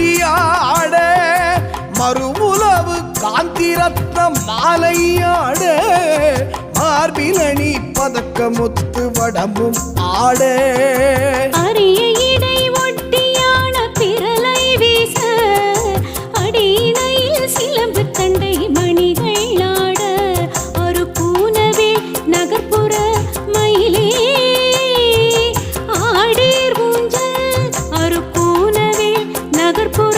கட்டியாட மறுமுலவு காந்திரத்னம் மாலையாட மார்பிலணி பதக்கமுத்து வடமும் ஆட அரிய இடை ஒட்டியான பிரலை வீச அடியினையில் சிலம்பு தண்டை மணிகள் ஆட ஒரு பூனவே நகர்ப்புற மயிலே ஆடீர் ஊஞ்சல் ஒரு பூனவே நகர்ப்புற